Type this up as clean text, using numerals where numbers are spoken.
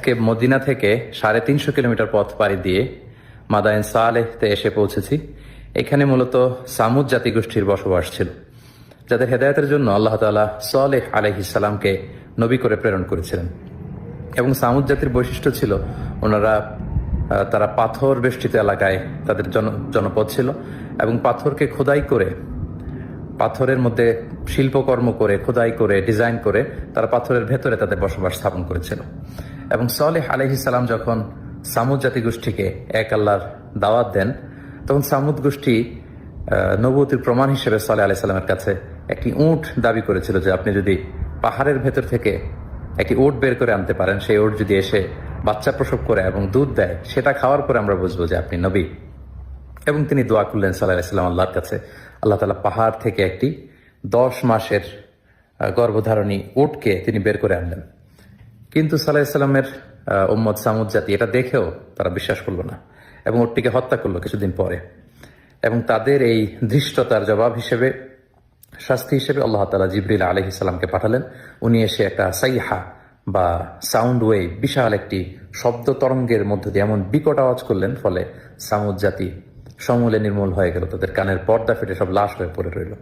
আজকে মদিনা থেকে 350 কিলোমিটার পথ পাড়ি দিয়ে মাদায়েন সালেহতে এসে পৌঁছেছি। এখানে মূলত সামুদ জাতিগোষ্ঠীর বসবাস ছিল, যাদের হেদায়েতের জন্য আল্লাহ তাআলা সালেহ আলাইহিস সালামকে নবী করে প্রেরণ করেছিলেন। এবং সামুদ জাতির বৈশিষ্ট্য ছিল তারা পাথর বেষ্টিত এলাকায় তাদের জনপদ ছিল এবং পাথরকে খোদাই করে, পাথরের মধ্যে শিল্পকর্ম করে, খোদাই করে, ডিজাইন করে তারা পাথরের ভেতরে তাদের বসবাস স্থাপন করেছিল। এবং সালেহ আলাইহিস সালাম যখন সামুদ জাতিগোষ্ঠীকে এক আল্লাহর দাওয়াত দেন, তখন সামুদ গোষ্ঠী নবুয়তির প্রমাণ হিসেবে সালেহ আলাইহিস সালামের কাছে একটি উট দাবি করেছিল যে আপনি যদি পাহাড়ের ভেতর থেকে একটি উট বের করে আনতে পারেন, সেই উট যদি এসে বাচ্চা প্রসব করে এবং দুধ দেয়, সেটা খাওয়ার পরে আমরা বুঝবো যে আপনি নবী। এবং তিনি দোয়া করলেন সাল্লাল্লাহু আলাইহি ওয়াসাল্লাম আল্লাহর কাছে। আল্লাহ তাআলা পাহাড় থেকে একটি 10 মাসের গর্ভধারণী উটকে তিনি বের করে আনলেন। কিন্তু সাল্লাল্লাহু আলাইহি ওয়াসাল্লামের উম্মত সামুদ জাতি এটা দেখেও তারা বিশ্বাস করলো না এবং উটটিকে হত্যা করলো কিছুদিন পরে। এবং তাদের এই ধৃষ্টতার জবাব হিসেবে, শাস্তি হিসেবে আল্লাহ তাআলা জিবরিল আলাইহিস সালামকে পাঠালেন। উনি এসে একটা সাইহা বা সাউন্ড ওয়েভ, বিশাল একটি শব্দ তরঙ্গের মধ্য দিয়ে এমন বিকট আওয়াজ করলেন, ফলে সামুদ জাতি সমূলে নির্মূল হয়ে গেল। তাদের কানের পর্দা ফেটে সব লাশ হয়ে পড়ে রইল।